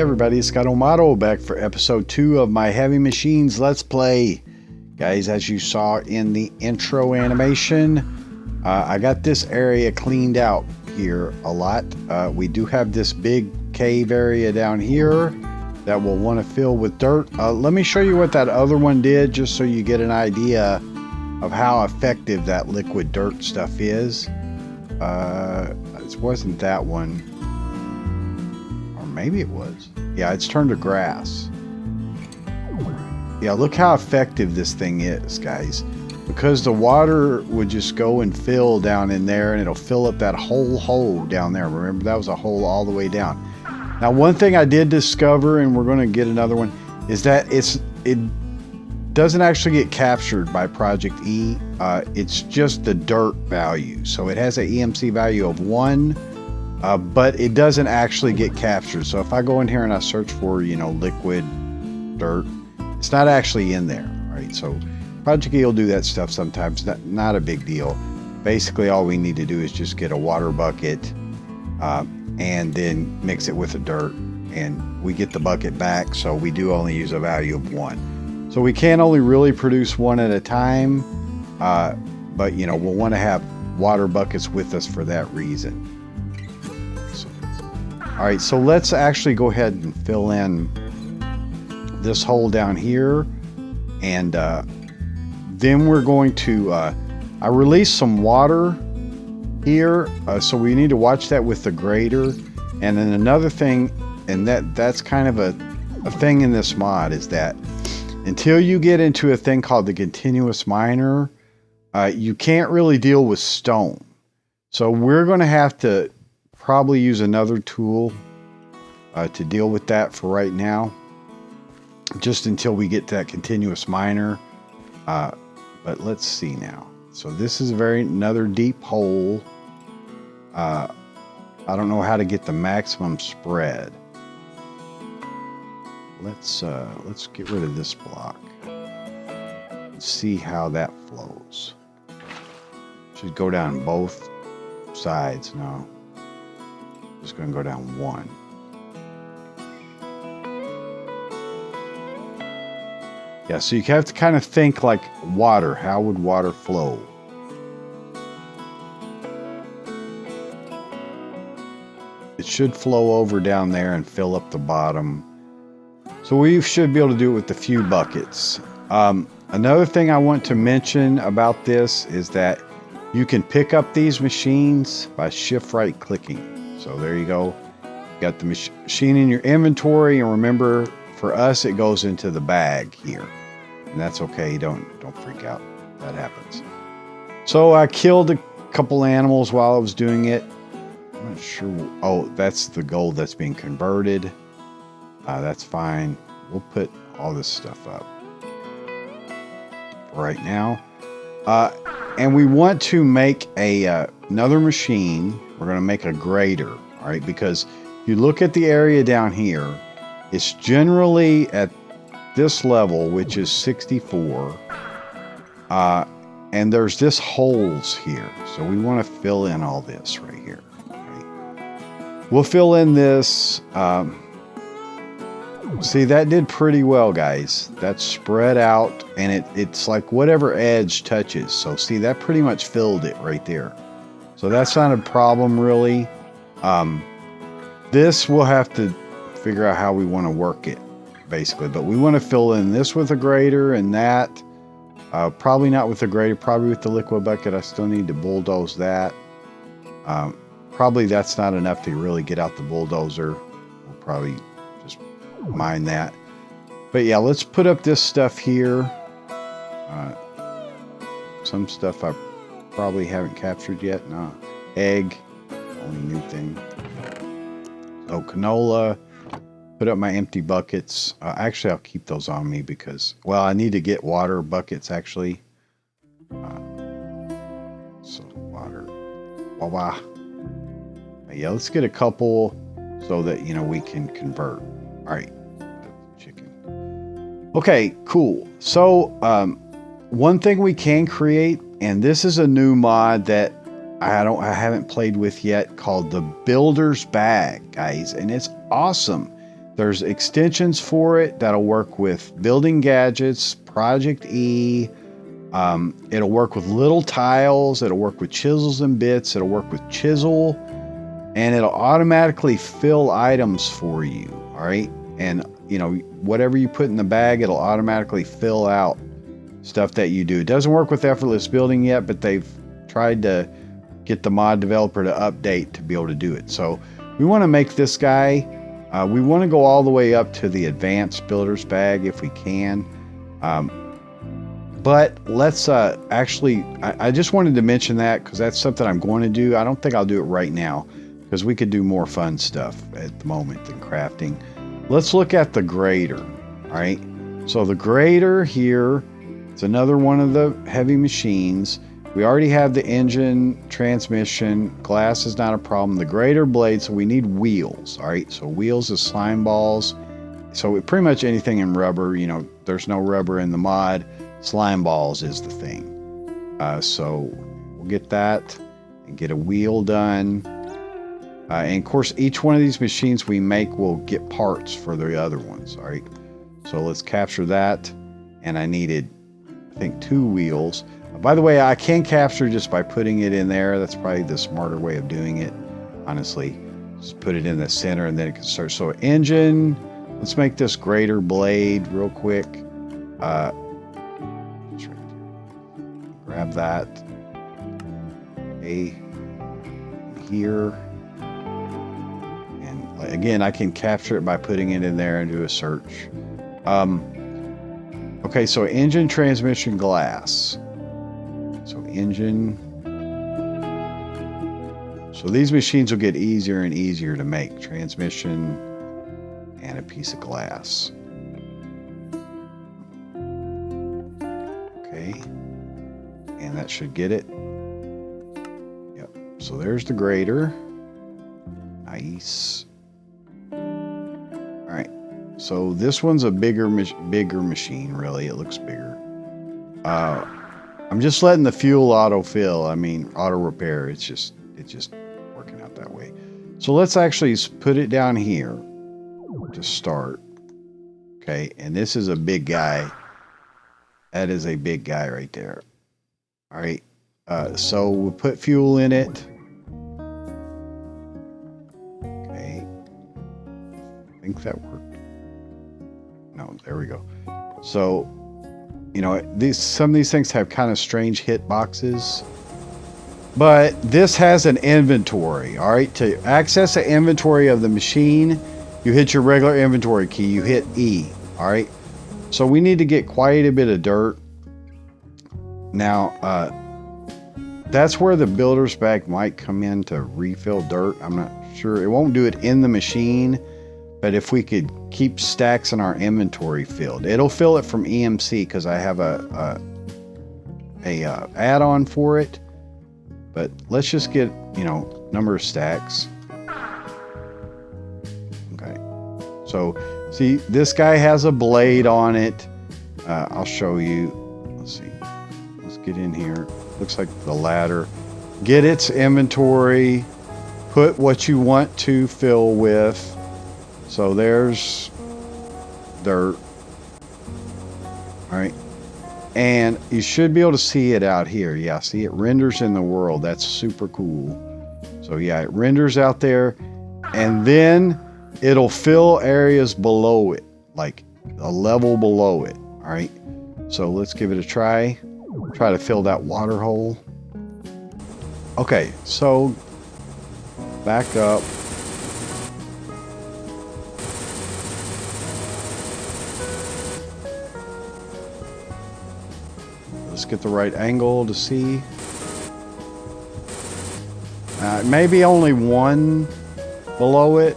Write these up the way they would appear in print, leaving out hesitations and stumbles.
everybody, it's Scott O'Mato back for episode 2 of my Heavy Machines Let's Play. Guys, as you saw in the intro animation, I got this area cleaned out here a lot. We do have this big cave area down here that we'll want to fill with dirt. Let me show you what that other one did, just so you get an idea of how effective that liquid dirt stuff is. It wasn't that one. Maybe it was. Yeah, it's turned to grass. Yeah, look how effective this thing is, guys. Because the water would just go and fill down in there, and it'll fill up that whole hole down there. Remember, that was a hole all the way down. Now, one thing I did discover, and we're going to get another one, is that it doesn't actually get captured by Project E. It's just the dirt value. So it has an EMC value of 1. But it doesn't actually get captured. So if I go in here and I search for, liquid dirt, it's not actually in there, right? So Project E will do that stuff sometimes. Not a big deal. Basically, all we need to do is just get a water bucket and then mix it with the dirt, and we get the bucket back. So we do only use a value of 1. So we can only really produce 1 at a time, but we'll want to have water buckets with us for that reason. All right, so let's actually go ahead and fill in this hole down here, and then we're going to I released some water here, so we need to watch that with the grader. And then another thing, and that's kind of a thing in this mod, is that until you get into a thing called the continuous miner, you can't really deal with stone. So we're going to have to probably use another tool to deal with that for right now, just until we get to that continuous miner. But let's see now. So this is another deep hole. I don't know how to get the maximum spread. Let's get rid of this block and see how that flows. Should go down both sides. No, just going to go down one. Yeah, so you have to kind of think like water. How would water flow? It should flow over down there and fill up the bottom. So we should be able to do it with a few buckets. Another thing I want to mention about this is that you can pick up these machines by shift right clicking. So there you go. You got the machine in your inventory, and remember, for us it goes into the bag here. And that's okay, don't freak out. That happens. So I killed a couple animals while I was doing it. I'm not sure. Oh, that's the gold that's being converted. That's fine. We'll put all this stuff up for right now. And we want to make another machine. We're going to make a grader, all right? Because if you look at the area down here, it's generally at this level, which is 64. And there's this holes here. So we want to fill in all this right here. Right? We'll fill in this. See, that did pretty well, guys. That's spread out, and it's like whatever edge touches. So see, that pretty much filled it right there. So that's not a problem really. This we'll have to figure out how we want to work it, basically. But we want to fill in this with a grader, and that probably not with the grader, probably with the liquid bucket. I still need to bulldoze that. Probably that's not enough to really get out the bulldozer. We'll probably just mine that. But yeah, let's put up this stuff here. Some stuff I probably haven't captured yet. No, egg, only new thing. So canola. Put up my empty buckets. Actually, I'll keep those on me because, well, I need to get water buckets actually. So water. Wawa. Yeah, let's get a couple so that we can convert. All right, chicken. Okay, cool. So one thing we can create, and this is a new mod that I haven't played with yet, called the Builder's Bag, guys, and it's awesome. There's extensions for it that'll work with building gadgets, Project E. It'll work with little tiles. It'll work with chisels and bits. It'll work with chisel. And it'll automatically fill items for you. All right. And, you know, whatever you put in the bag, it'll automatically fill out stuff that you do. It doesn't work with effortless building yet, but they've tried to get the mod developer to update to be able to do it. So we want to make this guy, we want to go all the way up to the advanced builder's bag if we can. But let's actually, I just wanted to mention that because that's something I'm going to do. I don't think I'll do it right now because we could do more fun stuff at the moment than crafting. Let's look at the grader. All right. So the grader here, it's another one of the heavy machines. We already have the engine, transmission, glass is not a problem. The grader blade, so we need wheels. All right. So wheels is slime balls. So pretty much anything in rubber, you know, there's no rubber in the mod. Slime balls is the thing. So we'll get that and get a wheel done. And of course, each one of these machines we make will get parts for the other ones. All right. So let's capture that. And I needed, I think, 2 wheels. By the way, I can capture just by putting it in there. That's probably the smarter way of doing it, honestly. Just put it in the center and then it can start. So engine, let's make this grader blade real quick. Grab that. Okay. Here. And again, I can capture it by putting it in there and do a search. Okay, so engine, transmission, glass. So engine. So these machines will get easier and easier to make. Transmission and a piece of glass. Okay. And that should get it. Yep. So there's the grader. Nice. All right. So this one's a bigger machine, really. It looks bigger. I'm just letting the fuel autofill. I mean, auto repair. It's just working out that way. So let's actually put it down here to start. Okay. And this is a big guy. That is a big guy right there. All right. So we'll put fuel in it. Okay. I think that worked. No, there we go. So, you know, some of these things have kind of strange hit boxes, but this has an inventory. All right. To access the inventory of the machine, you hit your regular inventory key. You hit E. All right. So we need to get quite a bit of dirt. Now, that's where the builder's bag might come in to refill dirt. I'm not sure. It won't do it in the machine, but if we could keep stacks in our inventory filled, it'll fill it from EMC because I have a add-on for it. But let's just get, you know, number of stacks. Okay. So, see, this guy has a blade on it. I'll show you. Let's see. Get in here. Looks like the ladder. Get its inventory. Put what you want to fill with. So there's dirt. All right. And you should be able to see it out here. Yeah, see, it renders in the world. That's super cool. So yeah, it renders out there. And then it'll fill areas below it, like a level below it. All right. So let's give it a try. Try to fill that water hole. Okay, so back up. Let's get the right angle to see. Maybe only one below it.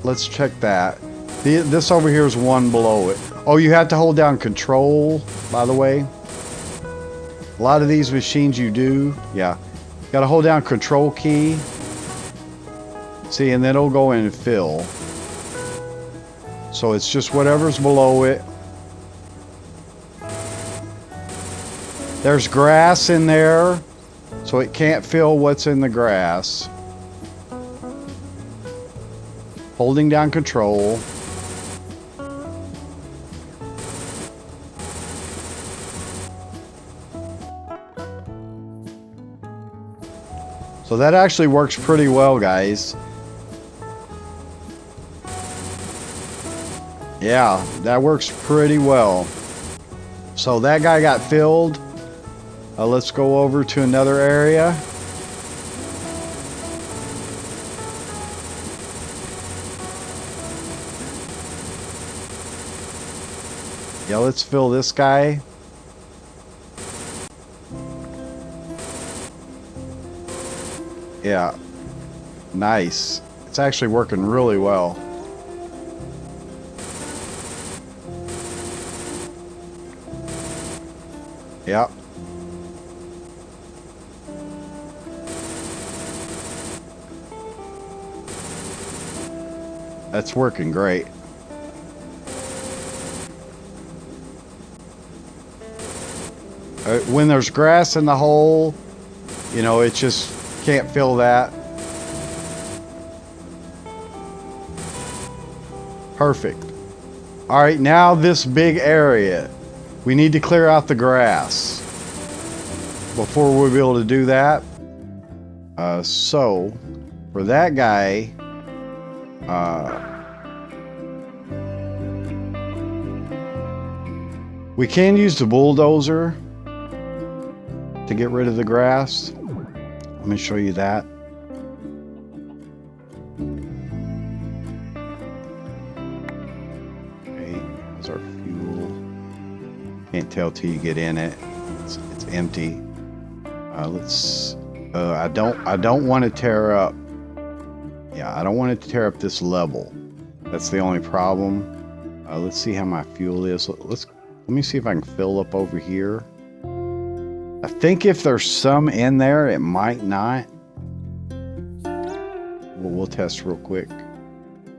Let's check that. This over here is one below it. Oh, you have to hold down control, by the way. A lot of these machines you do, yeah. Got to hold down control key. See, and then it'll go in and fill. So it's just whatever's below it. There's grass in there, so it can't fill what's in the grass. Holding down control. So that actually works pretty well, guys. Yeah, that works pretty well. So that guy got filled. Let's go over to another area. Yeah, let's fill this guy. Yeah, nice. It's actually working really well. Yep. That's working great. When there's grass in the hole, you know, it just can't fill that. Perfect. All right, now this big area. We need to clear out the grass before we'll be able to do that. So for that guy, we can use the bulldozer to get rid of the grass. Let me show you that. Okay, how's our fuel? Can't tell till you get in it. It's empty. Let's. I don't want to tear up. Yeah, I don't want it to tear up this level. That's the only problem. Let's see how my fuel is. Let me see if I can fill up over here. I think if there's some in there, it might not. We'll test real quick.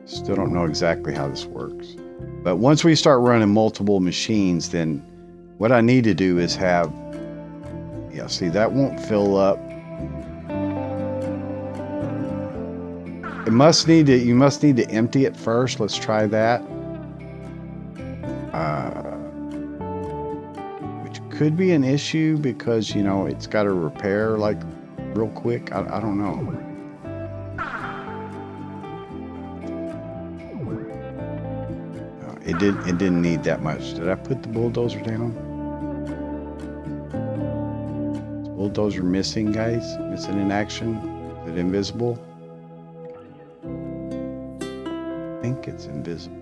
Still don't know exactly how this works. But once we start running multiple machines, then what I need to do is have... Yeah, see, that won't fill up. You must need to empty it first. Let's try that. Which could be an issue because, you know, it's got to repair like real quick. I don't know. It didn't need that much. Did I put the bulldozer down? Is bulldozer missing, guys? Missing in action? Is it invisible? I think it's invisible.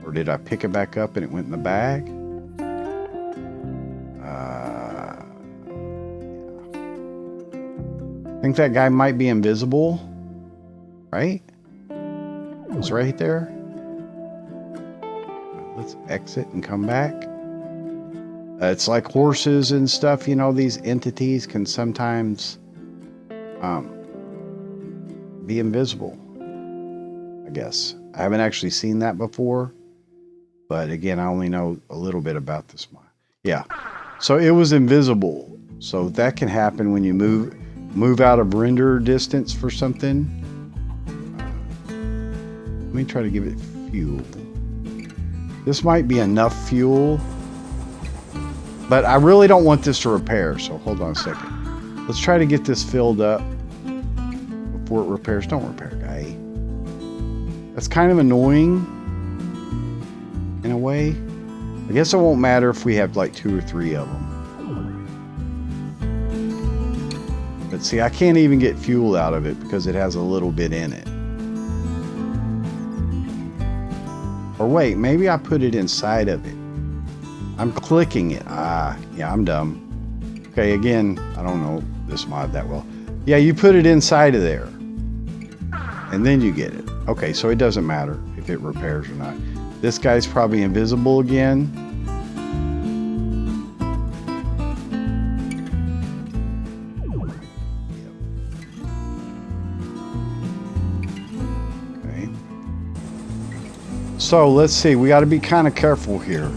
Or did I pick it back up and it went in the bag? I think that guy might be invisible, right? It's right there. Let's exit and come back. It's like horses and stuff, you know, these entities can sometimes be invisible, I guess. I haven't actually seen that before, but again, I only know a little bit about this one. Yeah, so it was invisible. So that can happen when you move out of render distance for something. Let me try to give it fuel. This might be enough fuel, but I really don't want this to repair, so hold on a second. Let's try to get this filled up before it repairs. Don't repair, guy. That's kind of annoying in a way. I guess it won't matter if we have like 2 or 3 of them. But see, I can't even get fuel out of it because it has a little bit in it. Or wait, maybe I put it inside of it. I'm clicking it. Yeah, I'm dumb. Okay, again, I don't know this mod that well. Yeah, you put it inside of there. And then you get it. Okay, so it doesn't matter if it repairs or not. This guy's probably invisible again. So let's see, we got to be kind of careful here.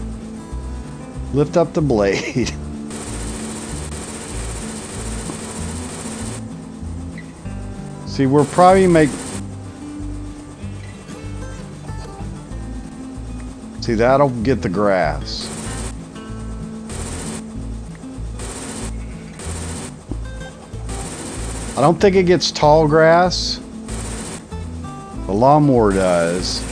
Lift up the blade. See, we'll probably make... See, that'll get the grass. I don't think it gets tall grass. The lawnmower does.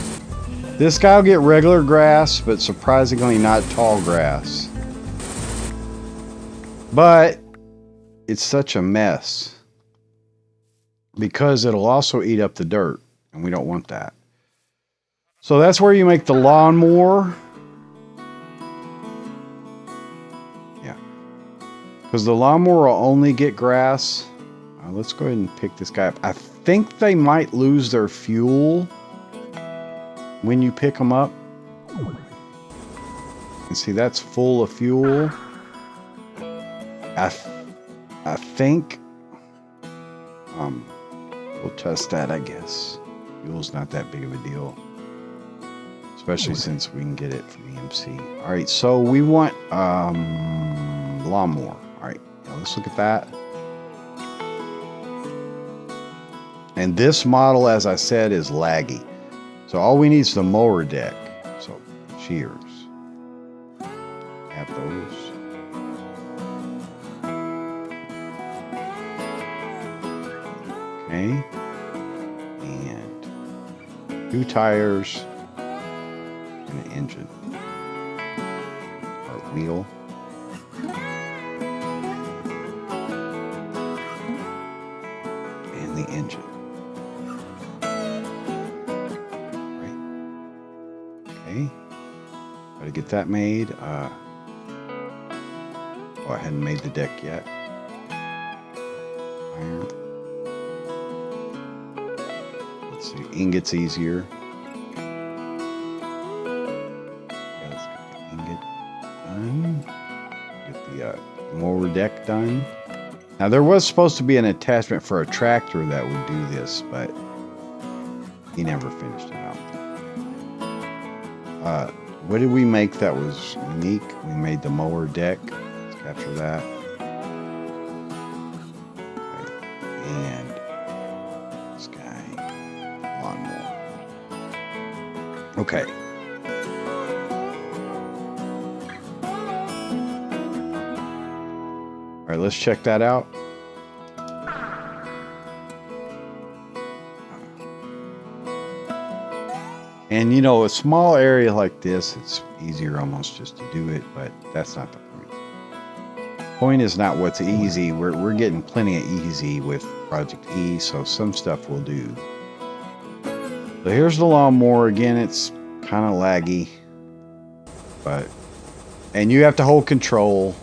This guy will get regular grass, but surprisingly not tall grass. But it's such a mess because it'll also eat up the dirt, and we don't want that. So that's where you make the lawnmower. Yeah. Because the lawnmower will only get grass. Let's go ahead and pick this guy up. I think they might lose their fuel when you pick them up. And see, that's full of fuel. I think we'll test that, I guess. Fuel's not that big of a deal, especially since we can get it from EMC. All right, so we want lawnmower. All right, now let's look at that. And this model, as I said, is laggy. So all we need is the mower deck. So shears. Have those. Okay. And 2 tires and an engine. Or wheel. And the engine. Got to get that made. Oh, I hadn't made the deck yet. Iron. Let's see. Ingot's easier. Yeah, let's get the ingot done. Get the mower deck done. Now, there was supposed to be an attachment for a tractor that would do this, but he never finished it out. What did we make that was unique? We made the mower deck. Let's capture that. Okay. And this guy, lawnmower. Okay. All right, let's check that out. And you know, a small area like this, it's easier almost just to do it, but that's not the point. Point is not what's easy. We're getting plenty of easy with Project E, so some stuff we'll do. So here's the lawnmower again. It's kind of laggy, and you have to hold control.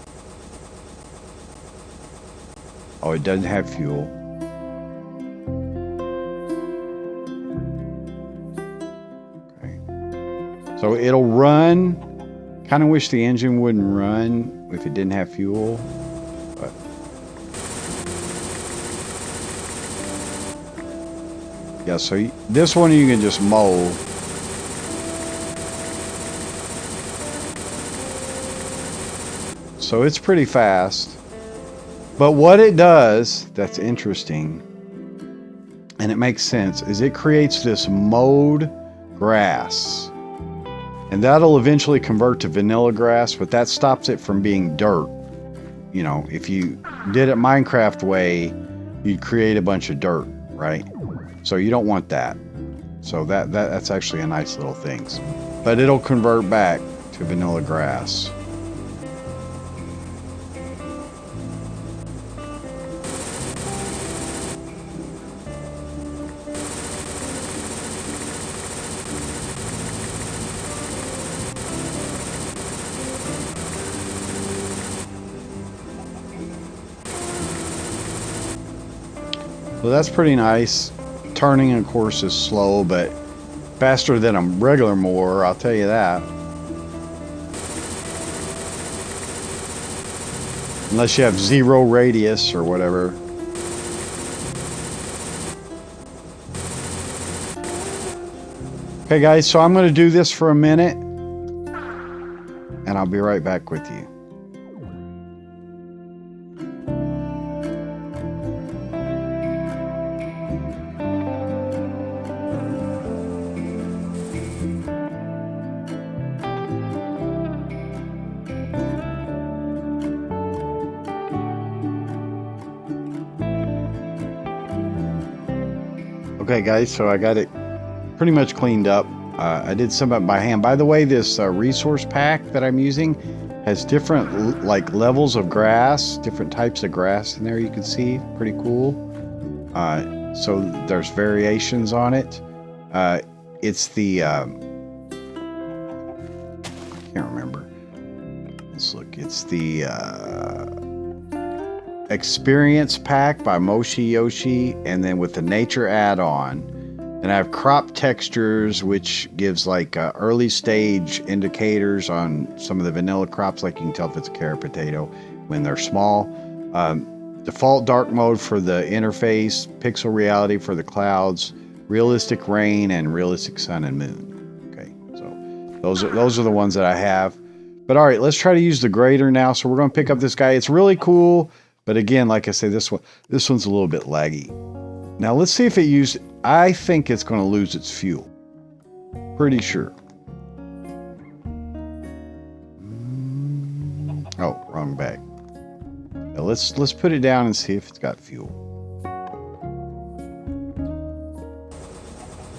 Oh, it doesn't have fuel. So it'll run. Kind of wish the engine wouldn't run if it didn't have fuel. But yeah, so this one you can just mow. So it's pretty fast. But what it does that's interesting, and it makes sense, is it creates this mowed grass. And that'll eventually convert to vanilla grass, but that stops it from being dirt. You know, if you did it Minecraft way, you'd create a bunch of dirt, right? So you don't want that. So that's actually a nice little thing. But it'll convert back to vanilla grass. So that's pretty nice. Turning, of course, is slow, but faster than a regular mower, I'll tell you that. Unless you have 0 radius or whatever. Okay, guys, so I'm going to do this for a minute, and I'll be right back with you. Okay guys, so I got it pretty much cleaned up. I did some of it by hand. By the way, this resource pack that I'm using has different like levels of grass, different types of grass in there you can see. Pretty cool. So there's variations on it. It's the I can't remember. Let's look. It's the Experience Pack by Moshi Yoshi, and then with the Nature add-on. And I have crop textures, which gives like early stage indicators on some of the vanilla crops, like you can tell if it's a carrot potato when they're small. Default dark mode for the interface, pixel reality for the clouds, realistic rain, and realistic sun and moon. Okay, so those are the ones that I have. But all right, let's try to use the grader now. So we're going to pick up this guy. It's really cool, but again, like I say, this one's a little bit laggy. Now let's see if it used. I think it's going to lose its fuel. Pretty sure. Oh, wrong bag. Now let's put it down and see if it's got fuel.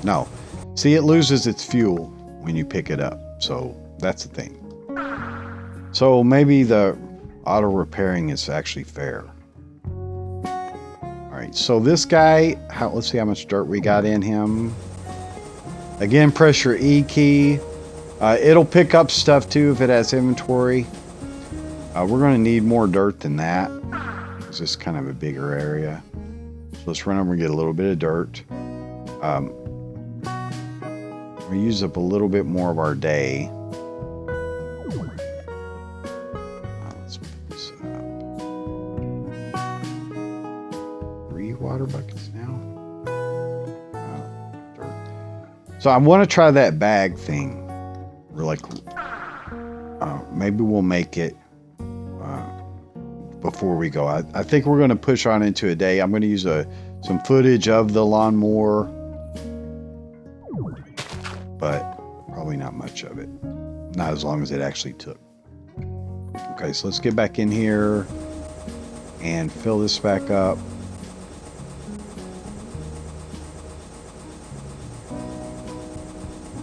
No. See, it loses its fuel when you pick it up. So that's the thing. So maybe the auto repairing is actually fair. Alright, so this guy, let's see how much dirt we got in him. Again, press your E key. It'll pick up stuff too if it has inventory. We're going to need more dirt than that. It's just kind of a bigger area. So let's run over and get a little bit of dirt. We use up a little bit more of our day. Let's put this up. 3 water buckets now. Dirt. So I want to try that bag thing. We're like, maybe we'll make it before we go. I think we're going to push on into a day. I'm going to use some footage of the lawnmower, but probably not much of it. Not as long as it actually took. Okay, so let's get back in here and fill this back up.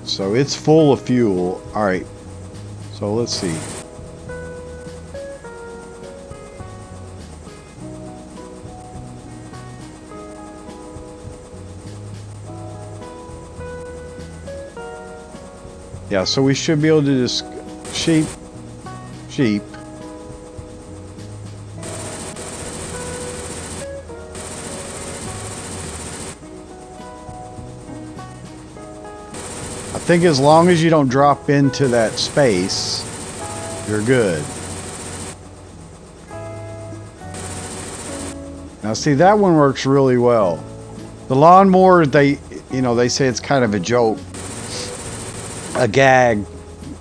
So it's full of fuel. All right, so let's see. Yeah, so we should be able to just sheep. I think as long as you don't drop into that space, you're good. Now see, that one works really well. The lawnmower, they say it's kind of a joke. A gag,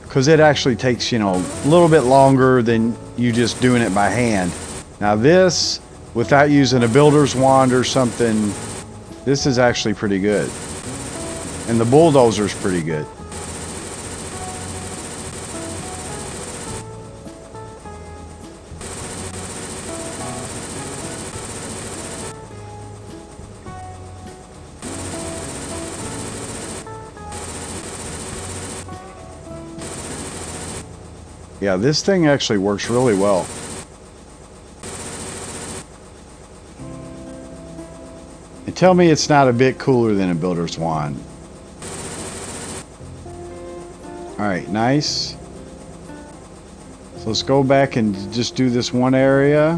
because it actually takes a little bit longer than you just doing it by hand. Now this, without using a builder's wand or something, this is actually pretty good, and the bulldozer's pretty good. Yeah, this thing actually works really well. And tell me it's not a bit cooler than a builder's wand. Alright, nice. So let's go back and just do this one area.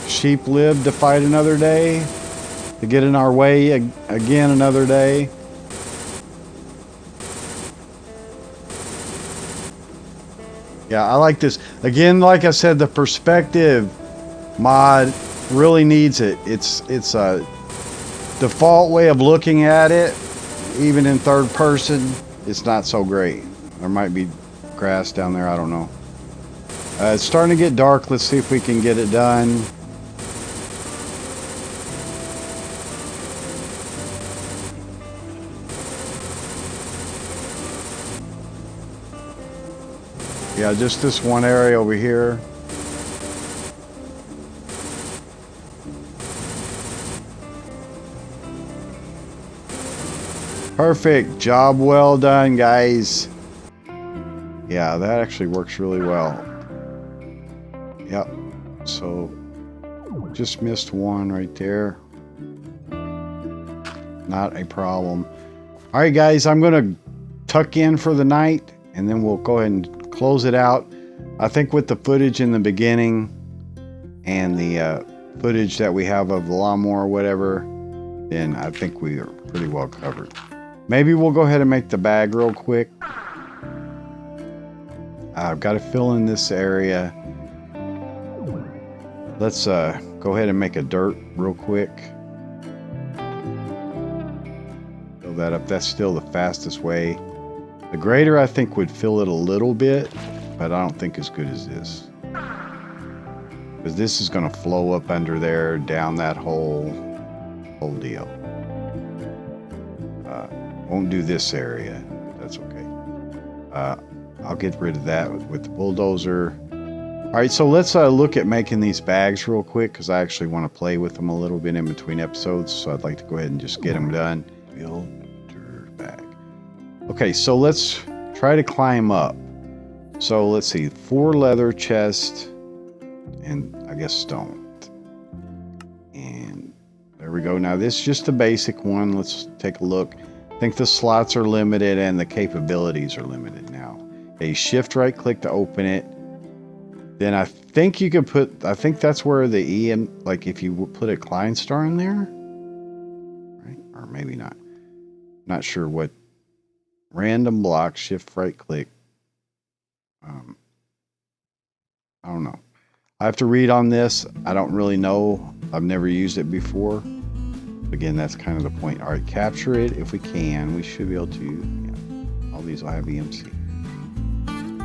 Sheep live to fight another day. To get in our way again another day. Yeah, I like this. Again, like I said, the perspective mod really needs it. It's a default way of looking at it. Even in third person, it's not so great. There might be grass down there, I don't know. It's starting to get dark. Let's see if we can get it done. Yeah, just this one area over here. Perfect. Job well done, guys. Yeah, that actually works really well. Yep. So, just missed one right there. Not a problem. All right, guys, I'm going to tuck in for the night, and then we'll go ahead and close it out. I think with the footage in the beginning and the footage that we have of the lawnmower or whatever, then I think we are pretty well covered. Maybe we'll go ahead and make the bag real quick. I've got to fill in this area. Let's go ahead and make a dirt real quick. Fill that up. That's still the fastest way. The grader, I think, would fill it a little bit, but I don't think as good as this. Because this is going to flow up under there, down that whole deal. Won't do this area. That's okay. I'll get rid of that with the bulldozer. All right, so let's look at making these bags real quick, because I actually want to play with them a little bit in between episodes. So I'd like to go ahead and just get them done. Builder bag. Okay, so let's try to climb up. So let's see, 4 leather chest and I guess stone. And there we go. Now this is just the basic one. Let's take a look. I think the slots are limited and the capabilities are limited now. Okay, shift right click to open it. Then I think you could put, I think that's where the EM, like if you put a Klein star in there, right? Or maybe not. Not sure what. Random block, shift right click. I don't know. I have to read on this. I don't really know. I've never used it before. Again, that's kind of the point. All right, capture it if we can. We should be able to. Yeah. All these will have EMC.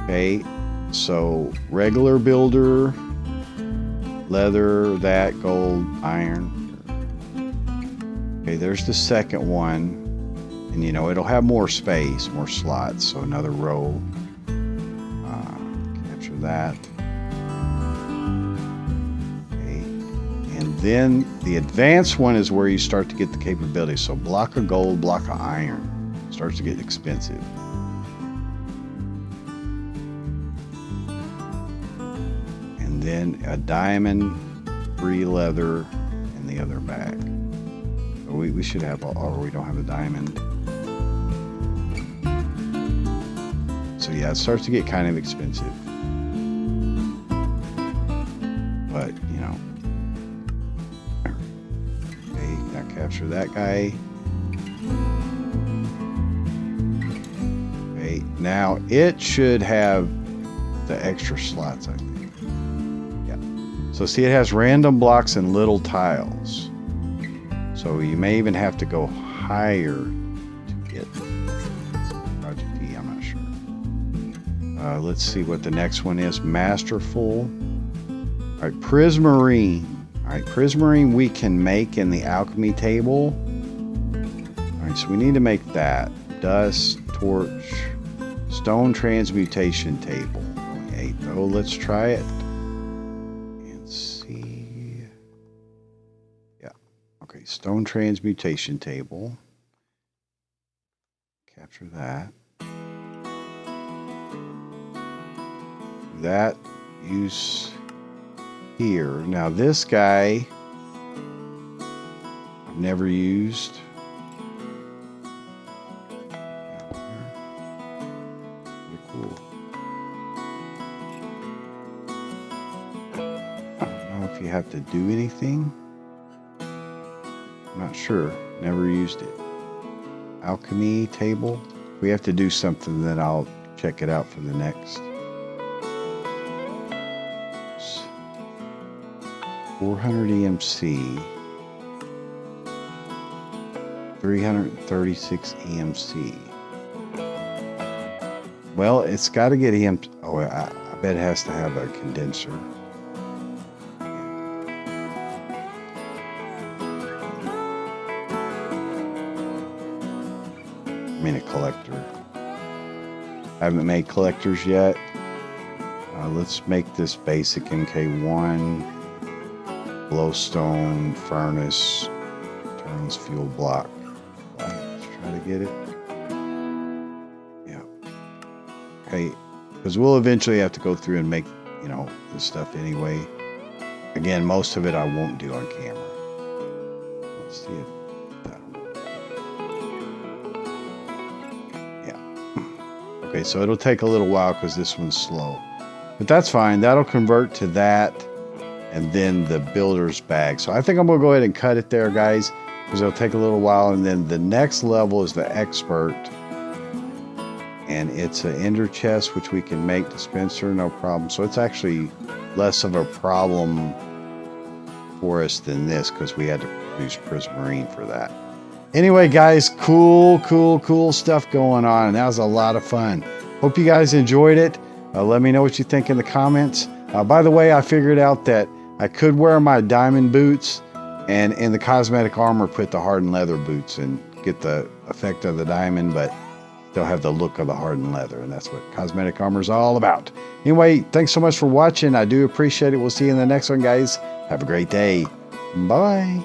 Okay, so regular builder, leather, that, gold, iron. Okay, there's the second one. And you know, it'll have more space, more slots. So another row. Capture that. And then the advanced one is where you start to get the capability. So block of gold, block of iron. Starts to get expensive. And then a diamond, 3 leather, and the other bag. So we should have, or we don't have a diamond. So yeah, it starts to get kind of expensive. But, you know. Capture that guy. Okay, now it should have the extra slots, I think. Yeah. So see, it has random blocks and little tiles. So you may even have to go higher to get Project E, I'm not sure. Let's see what the next one is. Masterful. All right, Prismarine. All right, Prismarine we can make in the alchemy table. All right, so we need to make that. Dust, torch, stone transmutation table. Only 8 though. Let's try it and see. Yeah. Okay, stone transmutation table. Capture that. That use here. Now this guy I've never used. Pretty cool. I don't know if you have to do anything. I'm not sure. Never used it. Alchemy table. If we have to do something, then I'll check it out for the next. 400 EMC, 336 EMC. Well, it's got to get EMC. Oh, I bet it has to have a condenser. I mean a collector. I haven't made collectors yet. Let's make this basic MK1. Glowstone, furnace, turns fuel block. Let's try to get it? Yeah. Okay. Because we'll eventually have to go through and make, you know, this stuff anyway. Again, most of it I won't do on camera. Let's see if that'll work. Yeah. Okay, so it'll take a little while because this one's slow. But that's fine. That'll convert to that and then the builder's bag. So I think I'm going to go ahead and cut it there, guys, because it'll take a little while. And then the next level is the expert. And it's an ender chest, which we can make dispenser, no problem. So it's actually less of a problem for us than this because we had to produce prismarine for that. Anyway, guys, cool stuff going on. And that was a lot of fun. Hope you guys enjoyed it. Let me know what you think in the comments. By the way, I figured out that I could wear my diamond boots and in the cosmetic armor put the hardened leather boots and get the effect of the diamond, but they'll have the look of the hardened leather, and that's what cosmetic armor is all about. Anyway, thanks so much for watching. I do appreciate it. We'll see you in the next one, guys. Have a great day. Bye.